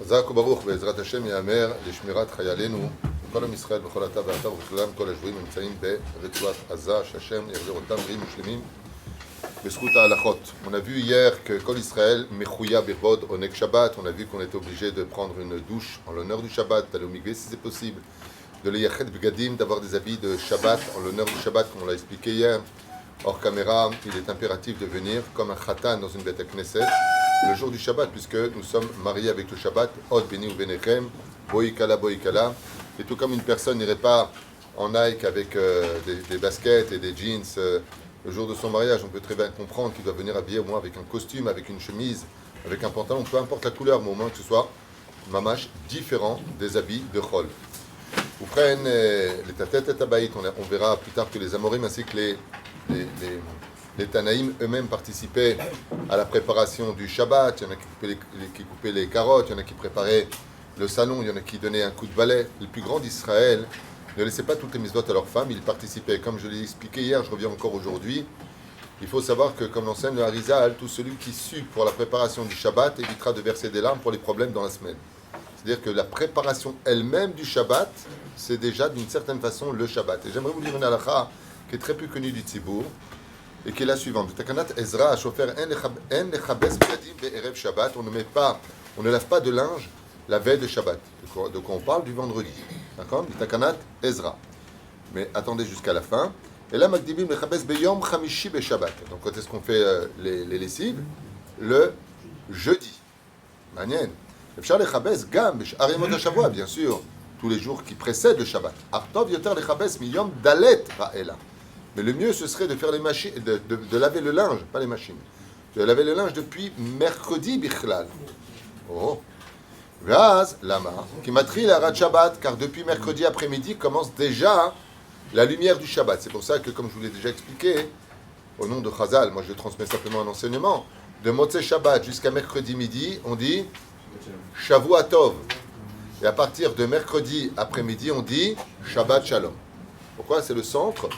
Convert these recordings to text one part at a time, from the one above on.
חזק וברוך בעזרת השם יאמר לשמירת חיילינו כל עם ישראל בכל עתה ועתה ובכללם כל השבויים נמצאים ברצועת עזה שהשם יחזיר אותם בריאים ושלמים בזכות ההלכות. On a vu hier que Kol Israël mechouya birvod oneg Shabbat. On a vu qu'on était obligé de prendre une douche en l'honneur du Shabbat, d'aller au mikvé si c'est possible, de l'yachet begadim, d'avoir des habits de Shabbat en l'honneur du Shabbat comme on l'a expliqué hier. Hors caméra, il est impératif de venir comme un khatan dans une bête knesset le jour du Shabbat, puisque nous sommes mariés avec le Shabbat, Od Beni ou Benechem, Boikala, Boikala. Et tout comme une personne n'irait pas en Nike avec des baskets et des jeans le jour de son mariage, on peut très bien comprendre qu'il doit venir habillé au moins avec un costume, avec une chemise, avec un pantalon, peu importe la couleur, mais au moins que ce soit mamash différent des habits de Chol. Vous prennent les tatet et tabaït, on verra plus tard que les Amorim ainsi que les Tanaïm eux-mêmes participaient à la préparation du Shabbat. Il y en a qui coupaient les carottes, il y en a qui préparaient le salon, il y en a qui donnaient un coup de balai. Les plus grands d'Israël ne laissaient pas toutes les mitzvot à leurs femmes, ils participaient. Comme je l'ai expliqué hier, je reviens encore aujourd'hui. Il faut savoir que, comme l'enseigne le Harizal, tout celui qui sue pour la préparation du Shabbat évitera de verser des larmes pour les problèmes dans la semaine. C'est-à-dire que la préparation elle-même du Shabbat, c'est déjà d'une certaine façon le Shabbat. Et j'aimerais vous dire une halakha qui est très peu connue du Tzibour, et qui est la suivante. Takanat Ezra, Shofer, En lechabes begadim be'erev Shabbat. On ne lave pas de linge la veille de Shabbat. De quoi on parle? Du vendredi. D'accord? Takanat Ezra. Mais attendez jusqu'à la fin. Et là, Magdibim lechabes beyom chamishi be Shabbat. Donc quand est-ce qu'on fait les lessives? Le jeudi. Manien. Efshar lechabes gam b'shar yemot hashavua, bien sûr, tous les jours qui précèdent le Shabbat. Artov yoter lechabes miyom dalet va'ela. Mais le mieux, ce serait de faire les machines, de laver le linge, pas les machines. De laver le linge depuis mercredi, bichlal. Oh. Vaz, lama, qui matrie la rat Shabbat, car depuis mercredi après-midi commence déjà la lumière du Shabbat. C'est pour ça que, comme je vous l'ai déjà expliqué, au nom de Chazal, moi je transmets simplement un enseignement, de Motzei Shabbat jusqu'à mercredi midi, on dit Shavua Tov. Et à partir de mercredi après-midi, on dit Shabbat Shalom. Pourquoi? C'est le centre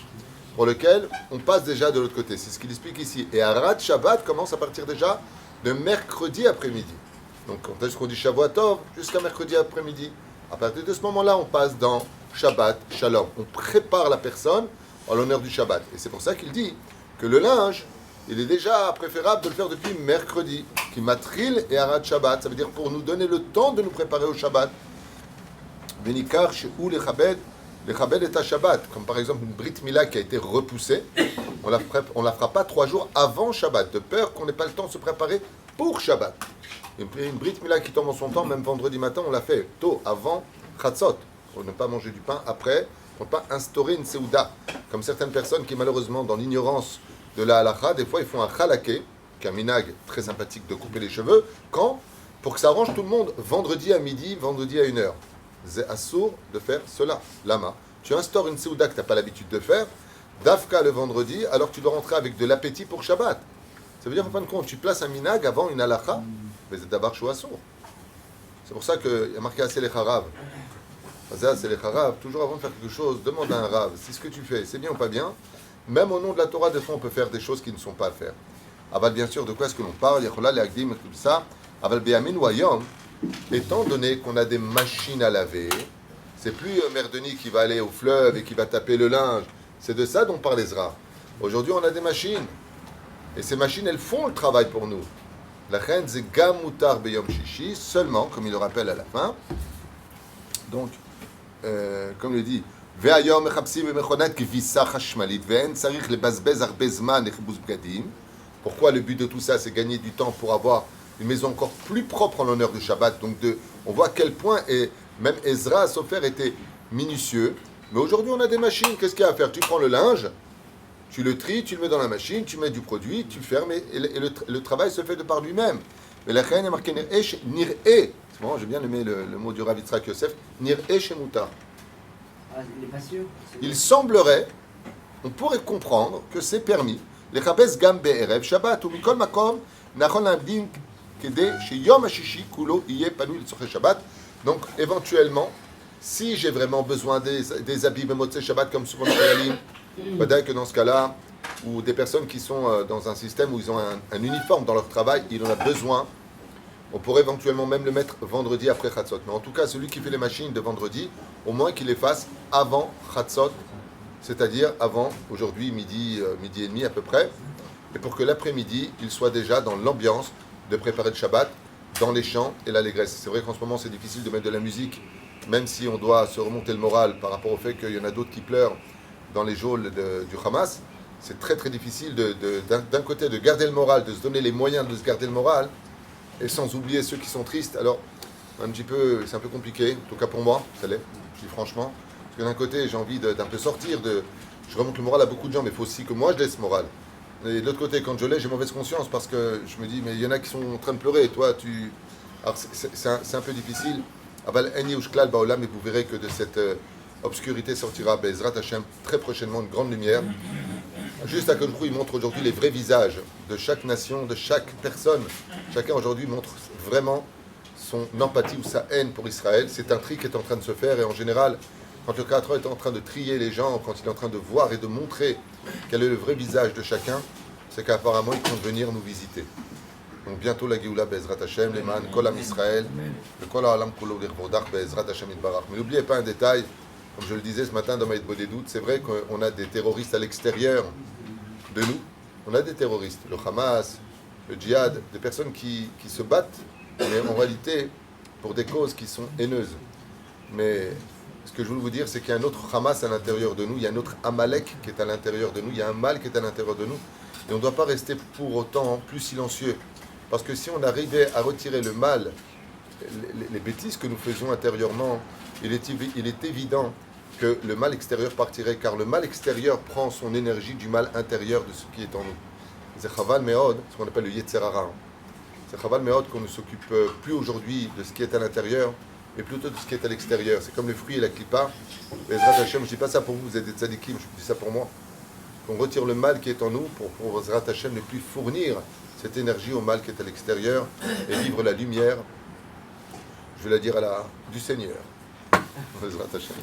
pour lequel on passe déjà de l'autre côté. C'est ce qu'il explique ici. Et Arat Shabbat commence à partir déjà de mercredi après-midi. Donc, quand est-ce qu'on dit Shavua Tov? Jusqu'à mercredi après-midi. À partir de ce moment-là, on passe dans Shabbat Shalom. On prépare la personne en l'honneur du Shabbat. Et c'est pour ça qu'il dit que le linge, il est déjà préférable de le faire depuis mercredi. Qui matril et Arat Shabbat. Ça veut dire pour nous donner le temps de nous préparer au Shabbat. Venikar she'u lechabed. Les Chabed est à Shabbat, comme par exemple une Brit Mila qui a été repoussée, on la fera pas 3 jours avant Shabbat, de peur qu'on n'ait pas le temps de se préparer pour Shabbat. Une Brit Mila qui tombe en son temps, même vendredi matin, on l'a fait tôt, avant Chatzot, pour ne pas manger du pain après, pour ne pas instaurer une Seouda. Comme certaines personnes qui malheureusement, dans l'ignorance de la halakha, des fois ils font un chalaké, qui est un minag très sympathique de couper les cheveux, quand? Pour que ça arrange tout le monde, vendredi à midi, vendredi à 1h. C'est assourd de faire cela. Lama, tu instaures une séouda que tu n'as pas l'habitude de faire, dafka le vendredi, alors tu dois rentrer avec de l'appétit pour Shabbat. Ça veut dire, en fin de compte, tu places un minag avant une halakha, mais c'est d'abord chou assourd. C'est pour ça qu'il y a marqué assez les harav. C'est les harav, toujours avant de faire quelque chose, demande à un rav si ce que tu fais, c'est bien ou pas bien. Même au nom de la Torah, des fois, on peut faire des choses qui ne sont pas à faire. Aval, bien sûr, de quoi est-ce que l'on parle? Yachola, les agdim, tout ça. Aval, beyamin ou ayom. Étant donné qu'on a des machines à laver, c'est plus Mère Denis qui va aller au fleuve et qui va taper le linge. C'est de ça dont parle Ezra. Aujourd'hui, on a des machines. Et ces machines, elles font le travail pour nous. La reine, c'est gamutar beyom shishi, seulement, comme il le rappelle à la fin. Donc, comme il dit, ve'ayom mechapsim ve'mechonat kivisa chashmalit ve'en tzarich lebazbez arbe zman lechibuz bgadim. Pourquoi le but de tout ça, c'est gagner du temps pour avoir une maison encore plus propre en l'honneur du Shabbat. Donc on voit à quel point, et même Ezra, Sofer, était minutieux. Mais aujourd'hui, on a des machines. Qu'est-ce qu'il y a à faire? Tu prends le linge, tu le tries, tu le mets dans la machine, tu mets du produit, tu fermes, et le travail se fait de par lui-même. Mais la reine est marquée nir'e. C'est bon, j'ai bien aimé le mot du Rav Yitzhak Yosef. Nir'e shemuta. Il est pas sûr. Il semblerait, on pourrait comprendre que c'est permis. Les chabes gam be'erev Shabbat ou mikol makom nachon l'amdim. Donc, éventuellement, si j'ai vraiment besoin des habits de Motzei Shabbat comme souvent peut-être que dans ce cas-là, ou des personnes qui sont dans un système où ils ont un uniforme dans leur travail, il en a besoin On pourrait éventuellement même le mettre vendredi après Chatzot. Mais en tout cas, celui qui fait les machines de vendredi, au moins qu'il les fasse avant Chatzot, c'est-à-dire avant aujourd'hui midi, midi et demi à peu près, et pour que l'après-midi, il soit déjà dans l'ambiance de préparer le Shabbat, dans les chants et l'allégresse. C'est vrai qu'en ce moment, c'est difficile de mettre de la musique, même si on doit se remonter le moral par rapport au fait qu'il y en a d'autres qui pleurent dans les geôles du Hamas. C'est très très difficile d'un côté de garder le moral, de se donner les moyens de se garder le moral, et sans oublier ceux qui sont tristes. Alors, c'est un peu compliqué, en tout cas pour moi, ça l'est, je dis franchement. Parce que d'un côté, j'ai envie d'un peu sortir, je remonte le moral à beaucoup de gens, mais il faut aussi que moi je laisse ce moral. Et de l'autre côté, quand je l'ai, j'ai mauvaise conscience parce que je me dis, mais il y en a qui sont en train de pleurer, et toi, tu... Alors c'est un peu difficile. Aval eni ushklal baolam, et vous verrez que de cette obscurité sortira, Bezrat Hashem, très prochainement, une grande lumière. Juste à Kodjou, il montre aujourd'hui les vrais visages de chaque nation, de chaque personne. Chacun aujourd'hui montre vraiment son empathie ou sa haine pour Israël. C'est un tri qui est en train de se faire, et en général, quand le Créateur est en train de trier les gens, quand il est en train de voir et de montrer quel est le vrai visage de chacun, c'est qu'apparemment ils comptent venir nous visiter. Donc bientôt la Géoula Bezrat Hashem, les man, Kol Am Israël, le Kol Ha'olam Kulo L'Irvodach Bezrat Hashem Yitbarach. Mais n'oubliez pas un détail, comme je le disais ce matin dans Maïd Bodédout, c'est vrai qu'on a des terroristes à l'extérieur de nous. On a des terroristes, le Hamas, le djihad, des personnes qui se battent, mais en réalité pour des causes qui sont haineuses. Mais ce que je voulais vous dire, c'est qu'il y a un autre Hamas à l'intérieur de nous, il y a un autre Amalek qui est à l'intérieur de nous, il y a un mal qui est à l'intérieur de nous, et on ne doit pas rester pour autant plus silencieux. Parce que si on arrivait à retirer le mal, les bêtises que nous faisions intérieurement, il est évident que le mal extérieur partirait, car le mal extérieur prend son énergie du mal intérieur de ce qui est en nous. C'est Chaval Meod, ce qu'on appelle le Yetzer Hara. C'est Chaval Meod qu'on ne s'occupe plus aujourd'hui de ce qui est à l'intérieur, mais plutôt de ce qui est à l'extérieur. C'est comme le fruit et la clipa. Bezrat Hashem, je ne dis pas ça pour vous, vous êtes des tzadikim, je dis ça pour moi. Qu'on retire le mal qui est en nous pour Bezrat Hashem ne plus fournir cette énergie au mal qui est à l'extérieur et vivre la lumière, je vais la dire du Seigneur. Bezrat Hashem.